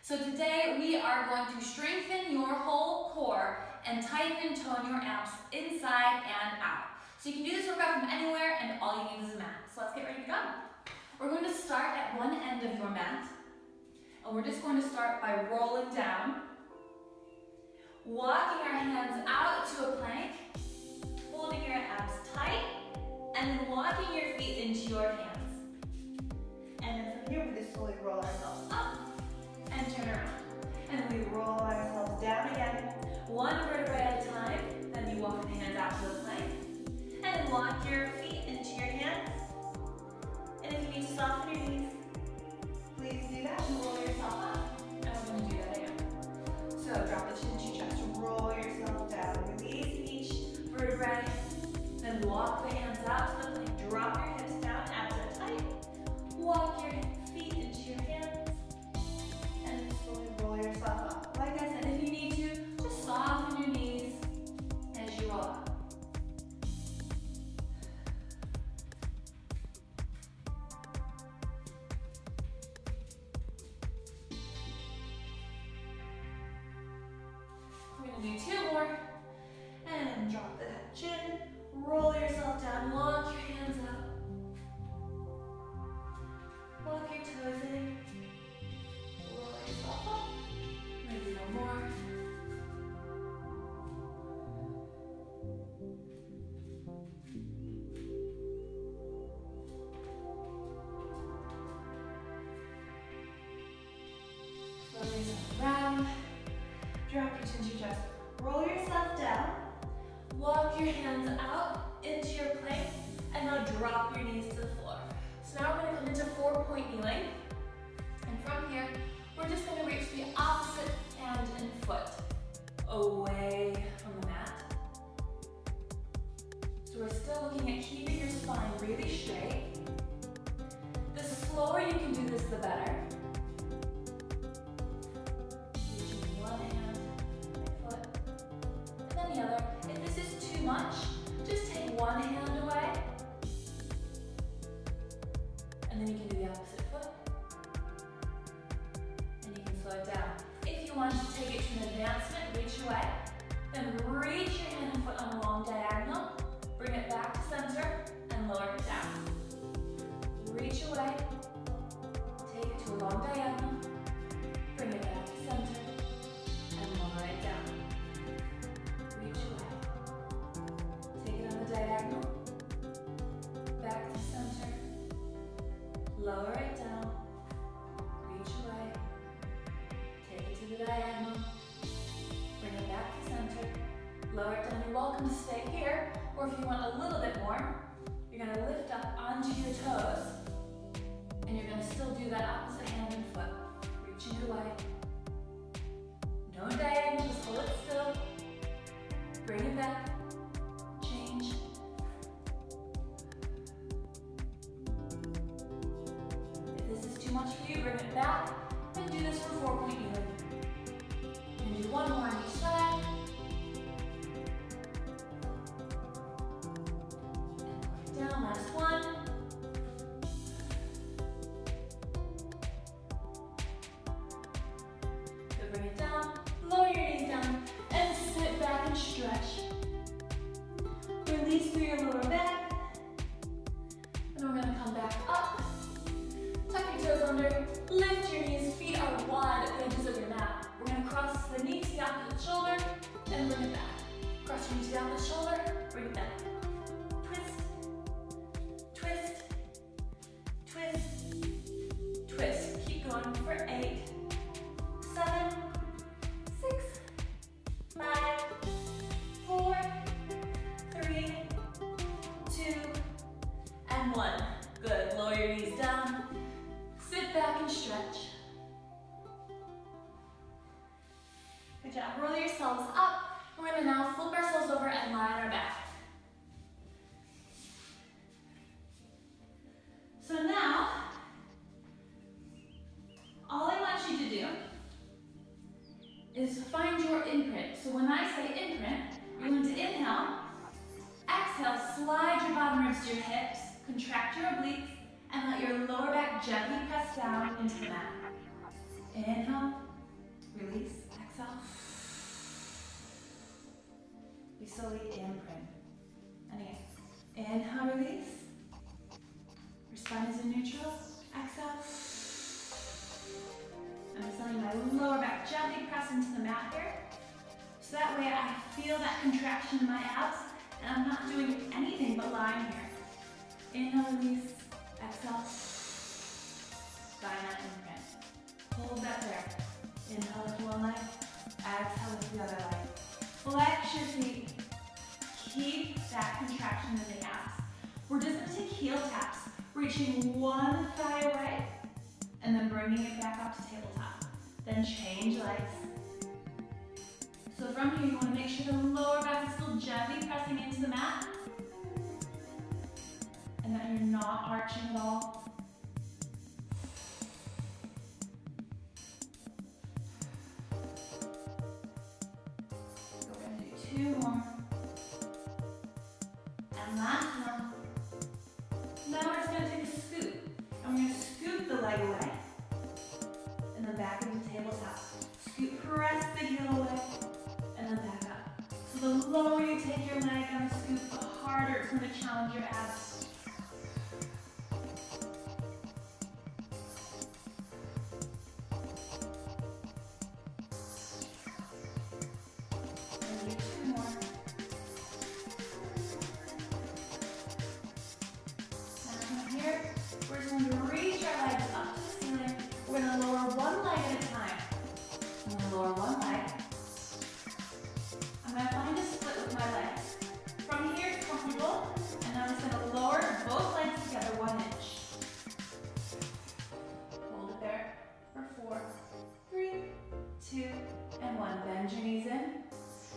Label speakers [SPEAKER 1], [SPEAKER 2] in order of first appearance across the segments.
[SPEAKER 1] So today we are going to strengthen your whole core and tighten and tone your abs inside and out. So you can do this workout from anywhere and all you need is a mat. So let's get ready to go. We're going to start at one end of your mat and we're just going to start by rolling down, walking our hands out to a plank, holding your abs tight, and then walking your feet into your hands. And then from here we just slowly roll ourselves up and turn around. And we roll ourselves down again, one vertebrae at a time. Then you walk the hands out to the plank. And then walk your feet into your hands. And if you need to soften your knees, please do that and roll yourself up. And we're going to do that again. So drop the chin to your chest, roll yourself down, release each vertebrae. Then walk the hands out to the plank, drop your hips down, abs are tight. Walk your feet into your hands. And slowly roll yourself up. Like I said, if you need to, just soften your knees as you roll up. We're going to do two more. And drop the chin, roll yourself down, walk your hands up. Walk your toes in. Roll yourself up. Maybe one more. Roll yourself around. Drop your chin to your chest. Roll yourself down. Walk your hands out into your plank. And now drop your knees to the floor. So now we're going to come into 4-point kneeling. And from here, we're just going to reach the opposite hand and foot away from the mat. So we're still looking at keeping your spine really straight. The slower you can do this, the better. Reaching one hand and foot, and then the other. If this is too much, just take one hand away. And then you can do the opposite foot. And you can slow it down. If you want to take it to an advancement, reach away. Then reach your hand and foot on a long diagonal. Bring it back to center and lower it down. Reach away. Take it to a long diagonal. Bring it back to center and lower it down. Reach away. Take it on the diagonal. Back to center. Lower it down, reach away, take it to the diagonal, bring it back to center, lower it down. You're welcome to stay here, or if you want a little bit more, you're going to lift up onto your toes, and you're going to still do that opposite hand and foot, reaching it away. No diagonal, just hold it still, bring it back, change. Too much for you, bring it back, and do this for 4-point kneeling. And do one more on each side. And down, last one. Good, bring it down, lower your knees down, and sit back and stretch. Release through your lower back. And we're gonna come back up. Tuck your toes under, lift your knees, feet are wide at the edges of your mat. We're going to cross the knee to the opposite shoulder and bring it back. Cross your knee to the opposite shoulder, bring it back. Twist, twist, twist, twist. Keep going for 8, 7, 6, 5, 4, 3, 2, and 1. Good, lower your knees down. Sit back and stretch. Good job. Roll yourselves up. We're going to now flip ourselves over and lie on our back. So now, all I want you to do is find your imprint. So when I say imprint, you're going to inhale, exhale, slide your bottom ribs to your hips, contract your obliques, and let your lower back gently press down into the mat. Inhale, Release, exhale. We slowly imprint. And again, inhale, release. Your spine is in neutral. Exhale. I'm just letting my lower back gently press into the mat here. So that way I feel that contraction in my abs and I'm not doing anything but lying here. Inhale, release. Exhale. Find that imprint. Hold that there. Inhale with one leg. Exhale with the other leg. Flex your feet. Keep that contraction in the abs. We're just going to take heel taps, reaching one thigh away, and then bringing it back up to tabletop. Then change legs. So from here, you want to make sure the lower back is still gently pressing into the mat, and that you're not arching at all. We're going to do 2 more. And last one. Now we're just going to take a scoop. And we're going to scoop the leg away. And then back into tabletop. Scoop, press the heel away. And then back up. So the lower you take your leg on the scoop, the harder it's going to challenge your abs.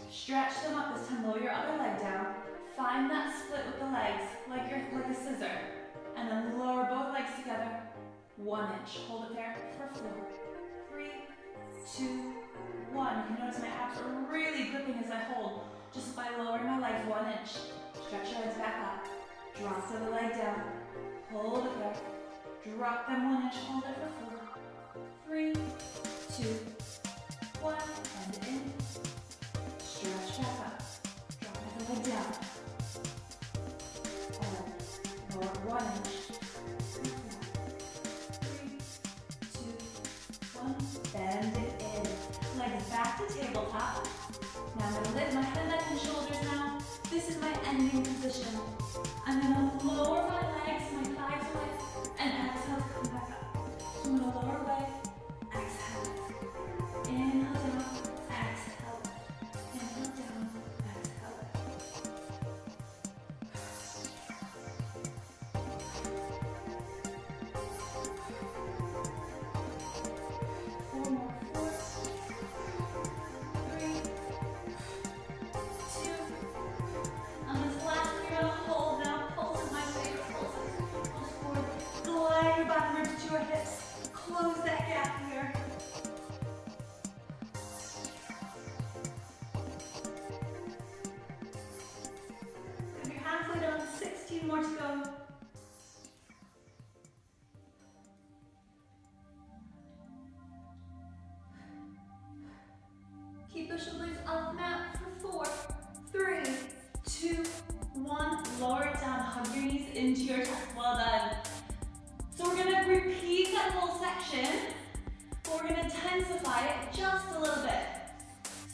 [SPEAKER 1] Stretch them up this time, lower your other leg down. Find that split with the legs, like a scissor. And then lower both legs together, 1 inch. Hold it there for 4, 3, 2, 1. You can notice my abs are really gripping as I hold, just by lowering my legs 1 inch. Stretch your legs back up. Drop the other leg down. Hold it there. Drop them 1 inch, hold it for 4, 3, 2, 1, and in. Stretch back up. Drop the leg down. And lower 1 inch. 3, 2, 1. Bend it in. Legs back to tabletop. Now I'm going to lift my head, neck, and shoulders now. This is my ending position. I'm going to lower my legs, my thighs away, and exhale to come back up. So I'm going to lower away. Exhale. Inhale down. Exhale. Inhale down. Exhale. 4 more. 4, 3, 2. On this last one, you're going to hold now. Pulse is my favorite pulses. Pulse forward. Glide your bottom ribs to your hips. Close that gap here. If you're halfway done, 16 more to go. Keep the shoulders off the mat for 4, 3, 2, 1. Lower it down. Hug your knees into your chest. Well done. So we're going to repeat that whole section, but we're going to intensify it just a little bit.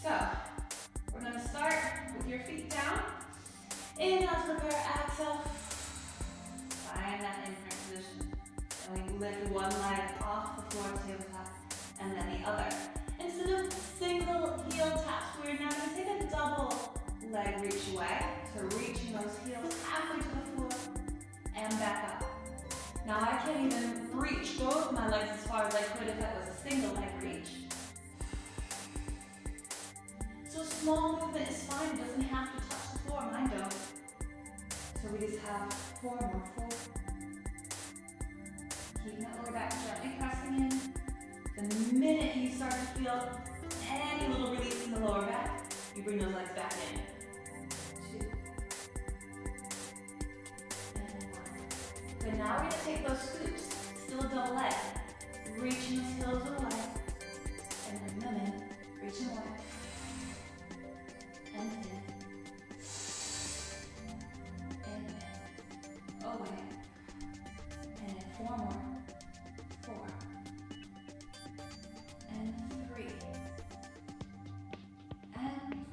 [SPEAKER 1] So we're going to start with your feet down. Inhale to prepare, exhale. Find that imprint position. And we lift one leg off the floor to tabletop, and then the other. Instead of single heel taps, we're now going to take a double leg reach away. So reaching those heels halfway to the floor and back up. Now I can't even reach both my legs as far as I could if that was a single leg reach. So small movement is fine, it doesn't have to touch the floor, mine don't. So we just have 4 more. 4. Keep that lower back gently pressing in. The minute you start to feel any little release in the lower back, you bring those legs back in. 2. And 1. So now we're going to take those scoops, still a double leg, reaching those heels away, and bring them in.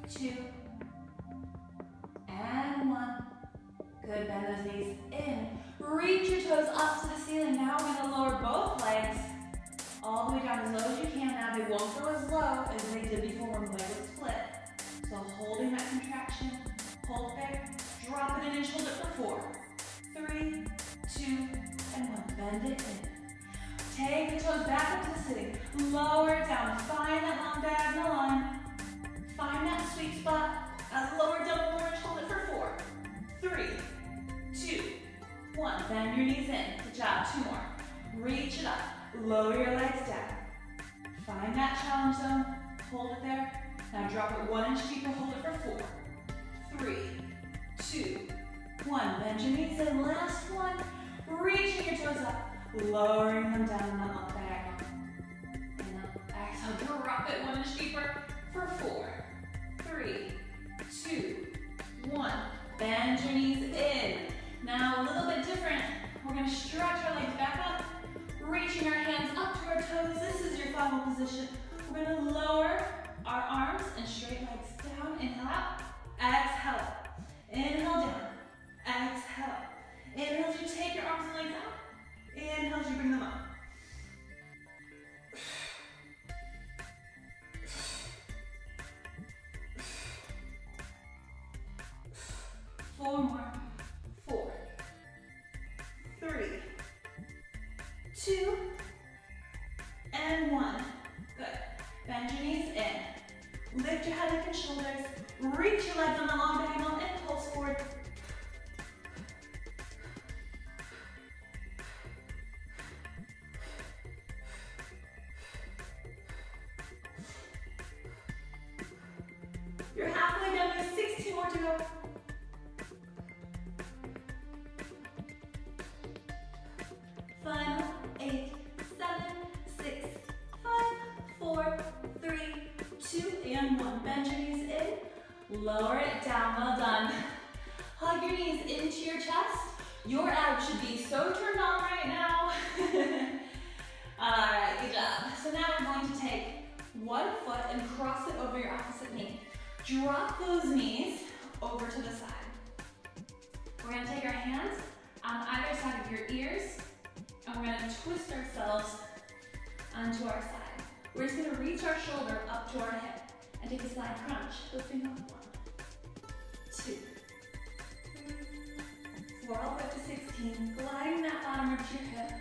[SPEAKER 1] 2, and 1. Good, bend those knees in. Reach your toes up to the ceiling. Now we're gonna lower both legs all the way down as low as you can. Now they won't go as low as they did before when the leg was split. So holding that contraction, hold there, drop it in and hold it for 4, 3, 2, and 1. Bend it in. Take the toes back up to the sitting. Lower it down. Find that long diagonal line. Find that sweet spot. Lower down, lower and hold it for 4, 3, 2, 1. Bend your knees in. Good job. 2 more. Reach it up. Lower your legs down. Find that challenge zone. Hold it there. Now drop it 1 inch deeper. Hold it for 4, 3, 2, 1. Bend your knees in. Last one. Reaching your toes up. Lowering them down on that long diagonal. And now exhale. Drop it 1 inch deeper for 4, 3, 2, 1. Bend your knees in. Now a little bit different. We're going to stretch our legs back up, reaching our hands up to our toes. This is your final position. We're going to lower our arms and straight legs down. Inhale out. Exhale up. Inhale down. Exhale. Inhale as you take your arms and legs out. Inhale as you bring them up. 4 more. 4, 3, 2, and 1. Good. Bend your knees in. Lift your head, neck, and shoulders. Reach your legs on the long diagonal and pulse forward. You're halfway done. There's 16 more to go. Final 8, 7, 6, 5, 4, 3, 2, and 1. Bend your knees in. Lower it down. Well done. Hug your knees into your chest. Your abs should be so turned on right now. Alright, good job. So now we're going to take one foot and cross it over your opposite knee. Drop those knees over to the side. We're going to take our hands on either side of your ears, and we're going to twist ourselves onto our side. We're just going to reach our shoulder up to our hip and take a side crunch. Lifting up 1, 2, 3, 4, all the way up to 16. Gliding that bottom rib to your hip.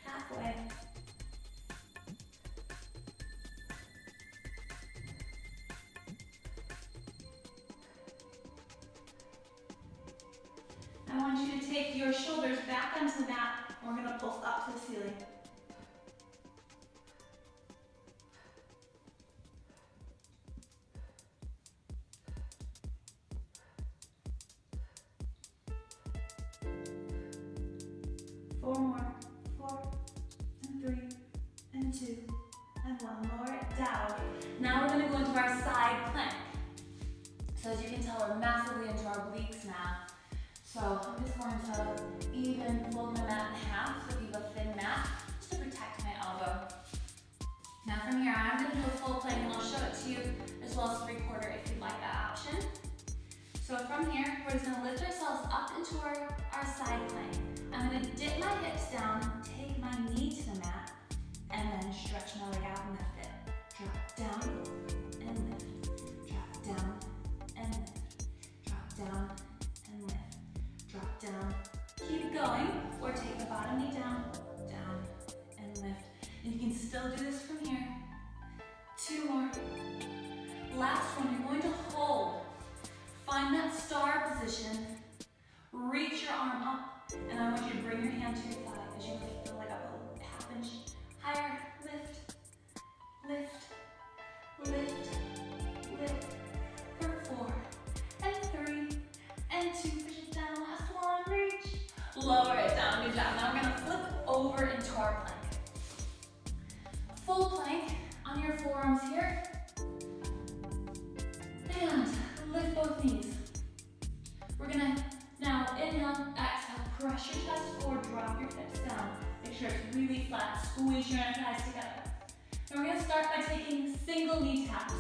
[SPEAKER 1] Halfway. I want you to take your shoulders back onto the mat, and we're going to pulse up to the ceiling. Four more. 4, and 3, and 2, and 1. Lower it down. Now we're going to go into our side plank. So as you can tell, we're massively into our obliques now. So I'm just going to even fold my mat in half, so if you have a thin mat, just to protect my elbow. Now from here, I'm going to do a full plank, and I'll show it to you, as well as 3/4 if you'd like that option. So from here, we're just going to lift ourselves up into our side plank. I'm going to dip my hips down, take my knee to the mat, and then stretch my leg out and lift it. Drop down and lift. Drop down and lift. Drop down and lift. Drop down. Keep going, or take the bottom knee down, down, and lift. And you can still do this from here. 2 more. Last one, you're going to hold. Find that star position. Reach your arm up. And I want you to bring your hand to your thigh as you lift the leg up a half inch higher. Lift, lift, lift, lift. For 4, and 3, and 2. Push it down. Last one. Reach. Lower it down. Good job. Now we're going to flip over into our plank. Full plank on your forearms here. And lift both knees. We're going to now inhale, exhale, press your chest forward, drop your hips down. Make sure it's really flat, squeeze your inner thighs together. And we're going to start by taking single little knee taps.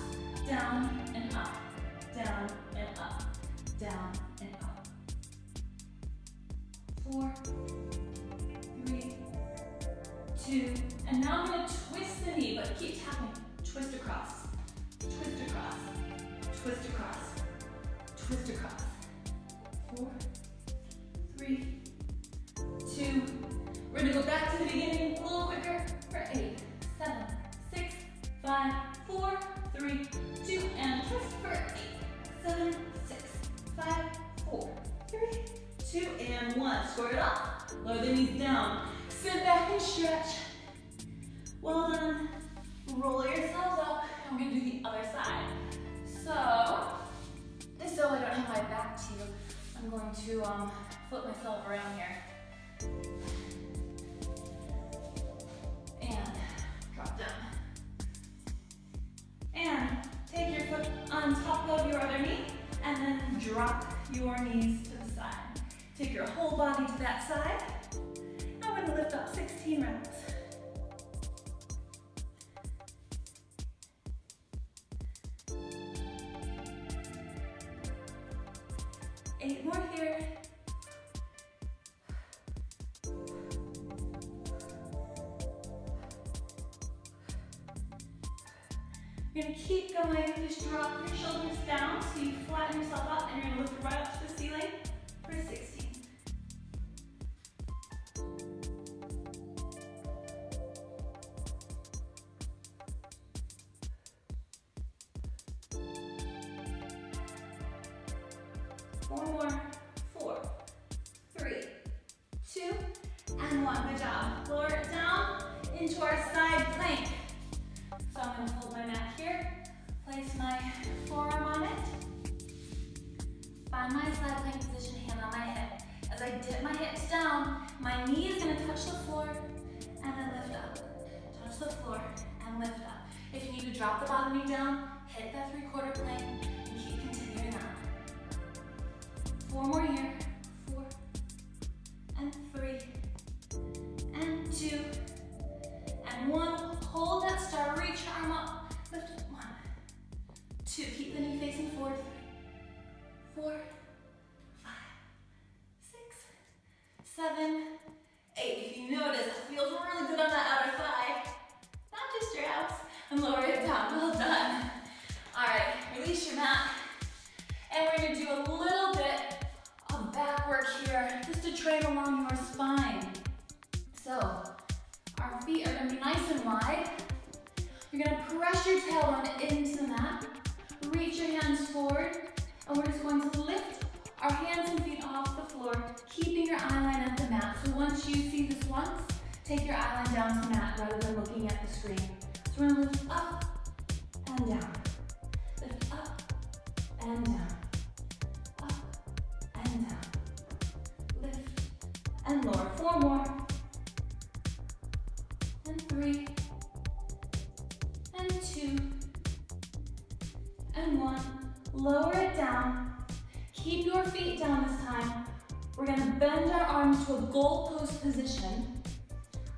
[SPEAKER 1] Down and up, down and up, down and up. 4, 3, 2, and now I'm going to twist the knee, but keep tapping. Twist across, twist across, twist across, twist across. 4, 3, 2. We're going to go back to the beginning a little quicker for 8, 7, 6, 5, 4, 3, 2, and twist for 8, 7, 6, 5, 4, 3, 2, and 1. Square it up. Lower the knees down. Sit back and stretch. Well done. Roll yourselves up. And we're going to do the other side. So, just so I don't have my back to you, I'm going to flip myself around here. And drop down. And take your foot on top of your other knee, and then drop your knees to the side. Take your whole body to that side. And we're gonna lift up 16 rounds. Eight more here. You're gonna keep going. Just drop your shoulders down so you flatten yourself up, and you're gonna lift right up to the ceiling for 16. One more. 4, 3, 2, and 1. Good job. Lower it down into our side plank. So I'm going to fold my mat here, place my forearm on it, find my side plank position, hand on my hip. As I dip my hips down, my knee is going to touch the floor and then lift up. Touch the floor and lift up. If you need to drop the bottom knee down, hit that 3/4 plank and keep continuing on. 4 more here. 4 and 3 and 2 and 1. Hold that star, reach your arm up, lift it. 1, 2, keep the knee facing forward. 3, 4, 5, 6, 7, 8. If you notice, it feels really good on that outer thigh. Not just your abs. And lower it down. Well done. All right, release your mat. And we're gonna do a little bit of back work here, just to train along your spine. So, our feet are going to be nice and wide. You're going to press your tailbone into the mat. Reach your hands forward. And we're just going to lift our hands and feet off the floor, keeping your eye line at the mat. So once you see this once, take your eye line down to the mat rather than looking at the screen. So we're going to lift up and down. Lift up and down. Up and down. Lift and lower. 4 more. And 3, and 2, and 1. Lower it down. Keep your feet down this time. We're going to bend our arms to a goalpost position.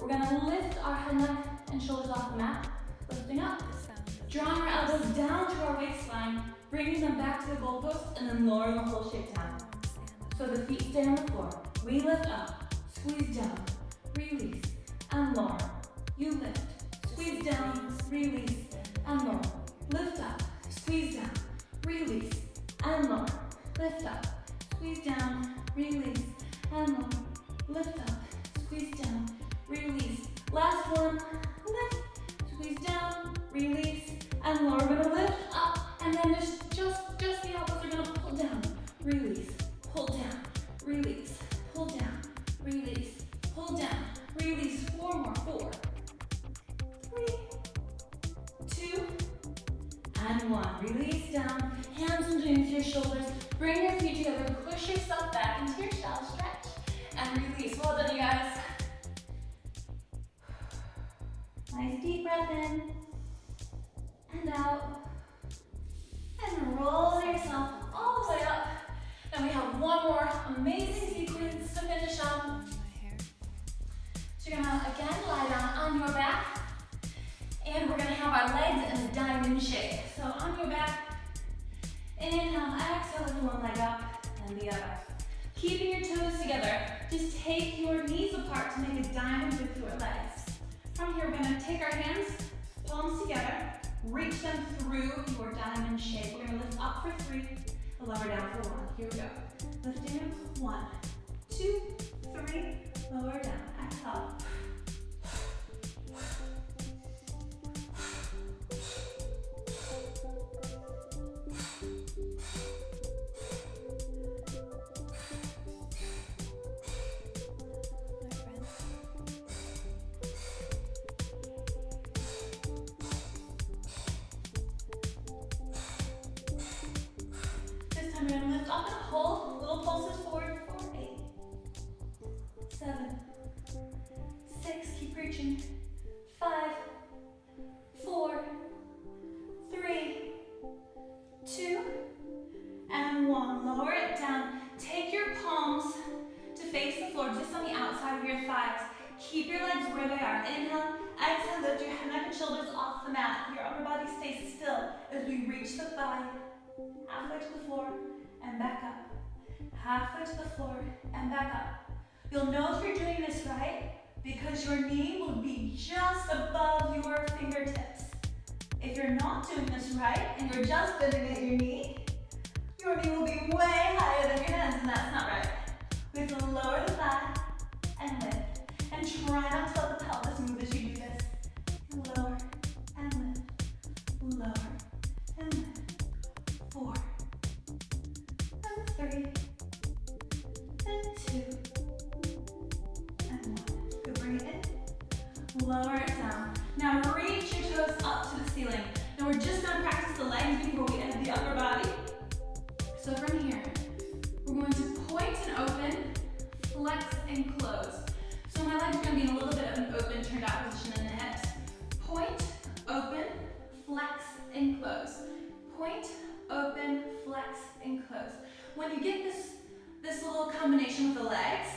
[SPEAKER 1] We're going to lift our head, neck, and shoulders off the mat. Lifting up. Drawing our elbows down to our waistline, bringing them back to the goalpost, and then lowering the whole shape down. So the feet stay on the floor. We lift up, squeeze down, release, and lower. You lift, squeeze down, release, and lower. Lift up, squeeze down, release, and lower. Lift up, squeeze down, release, and lower. Lift up, squeeze down, release. Last one, lift, squeeze down, release, and lower. We're gonna lift up, and then just the elbows are gonna pull down, release, pull down, release, pull down, release, pull down, release. 4 more. 4, 3, 2, and 1. Release down, hands underneath your shoulders. Bring your feet together, push yourself back into your shallow stretch, and release. Well done, you guys. Nice deep breath in, and out, and roll yourself all the way up. Then we have one more amazing sequence to finish on. So you're gonna again lie down on your back, and we're gonna have our legs in a diamond shape. and the other. Keeping your toes together, just take your knees apart to make a diamond with your legs. From here, we're gonna take our hands, palms together, reach them through your diamond shape. We're gonna lift up for 3, lower down for 1. Here we go. Lifting up, 1, 2, 3, lower down, exhale. I'm going to lift up and hold, little pulses forward for 8, 7, 6, keep reaching, 5, 4, 3, 2, and 1. Lower it down. Take your palms to face the floor, just on the outside of your thighs. Keep your legs where they are. Inhale, exhale, lift your neck and shoulders off the mat. Your upper body stays still as we reach the thigh halfway to the floor and back up. Halfway to the floor and back up. You'll know if you're doing this right because your knee will be just above your fingertips. If you're not doing this right and you're just bending at your knee will be way higher than your hands, and that's not right. We have to lower the thigh and lift. And try not to let the pelvis move as you do this. Lower and lift. Lower and lift. 4, and 3, and 2, and 1. Good, bring it in. Lower it down. Now reach your toes up to the ceiling. Now we're just going to practice the legs before we end the upper body. So from here, we're going to point and open, flex and close. So my legs are going to be in a little bit of an open, turned out position in the hips. Point, open, flex and close. Point, open, flex, and close. When you get this little combination with the legs,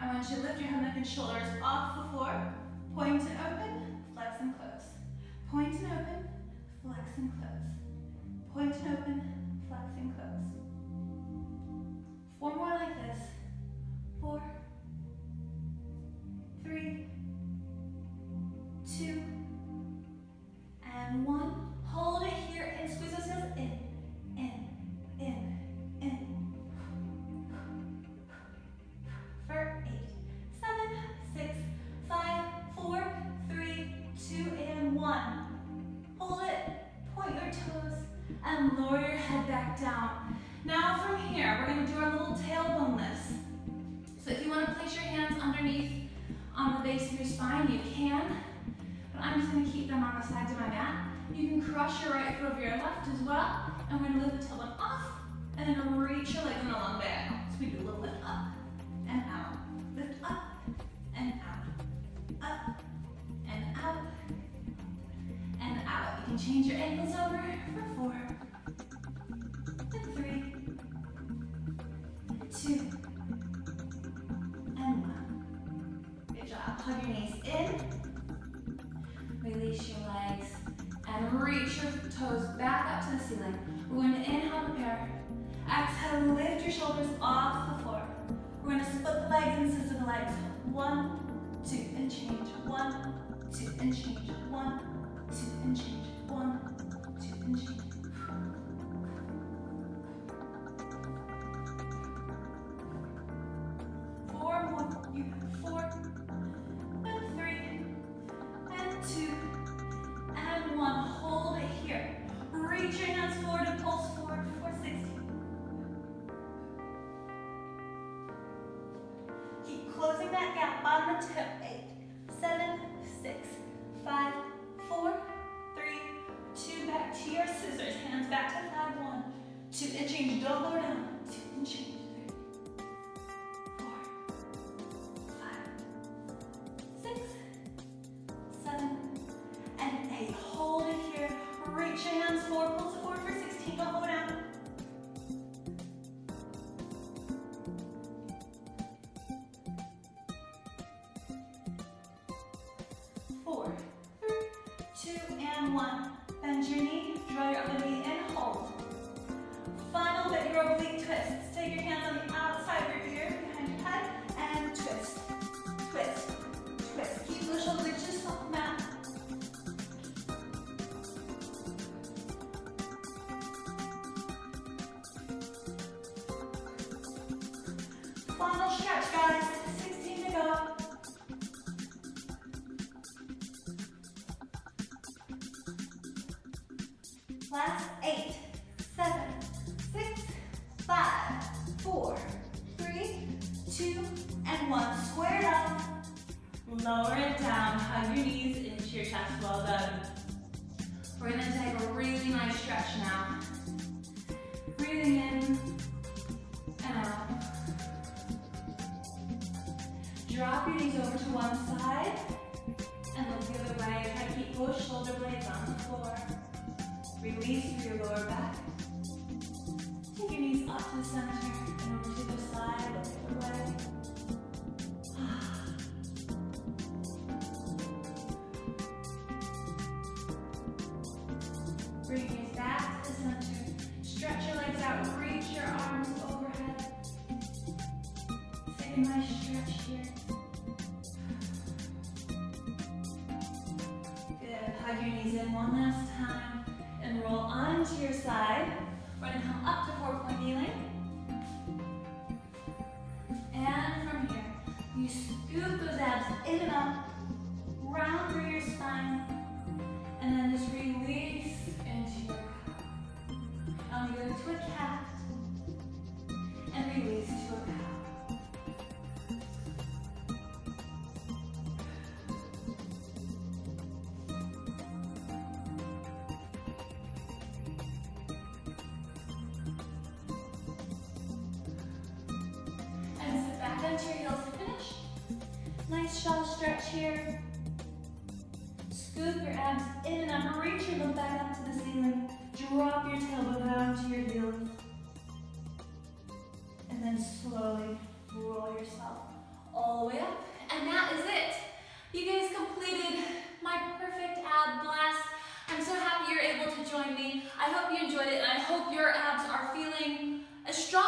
[SPEAKER 1] I want you to lift your head, neck, and shoulders off the floor. Point and open, flex and close. Point and open, flex and close. Point and open, flex and close. 4 more like this. 4, 3, 2, and 1. Hold it here and squeeze those heels in. For 8, 7, 6, 5, 4, 3, 2, and 1. Hold it, point your toes, and lower your head back down. Now from here, we're going to do our little tailbone lifts. So if you want to place your hands underneath on the base of your spine, you can. But I'm just going to keep them on the sides of my mat. You can cross your right foot over your left as well. And we're going to lift the tailbone off, and then reach your legs in a long diagonal. So we do a little lift up and out. Lift up and out. Up and out. And out. You can change your ankles over for 4, and 3, 2, and 1. Good job. Hug your knees in. Release your legs. And reach your toes back up to the ceiling. We're going to inhale, prepare. Exhale, lift your shoulders off the floor. We're going to split the legs and scissor the legs. 1, 2, and change. 1, 2, and change. 1, 2, and change. 1, 2, and change. You have 4, and 3, and 2, and 1. Hold it here. Reach your hands forward and pulse forward for 60. Keep closing that gap on the tip. 8, 7, 6, 5, 4, 3, 2. Back to your scissors. Hands back to thigh. 1, 2, and change. Don't lower down. 2, and change. 3, 4, 5, 6, 7, and 8. Hold it here. Reach your hands forward. Pulse it forward for 16. Don't lower down. 4, 3, 2, and 1. Bend your knee. Draw your other knee and hold. Final bit here Last 8, 7, 6, 5, 4, 3, 2, and 1. Square it up. Lower it down. Hug your knees into your chest. Well done. We're going to take a really nice stretch now. Breathing in and out. Drop your knees over to one side and look the other way. Try to keep both shoulder blades on the floor. Release through your lower back. Take your knees up to the center and over to the side, look the other way. Bring your knees back to the center. Stretch your legs out, reach your arms overhead. Take a nice stretch here. Good. Hug your knees in one last time and roll onto your side. We're going to come up to 4-point kneeling. And from here, you scoop those abs in and up, round through your spine, and then just release into your cow. And we go to a cat, and release to a cow. Bend your heels to finish. Nice shuttle stretch here. Scoop your abs in and up. Reach your butt back up to the ceiling. Drop your tailbone down to your heels. And then slowly roll yourself all the way up. And that is it. You guys completed my perfect ab blast. I'm so happy you're able to join me. I hope you enjoyed it, and I hope your abs are feeling as strong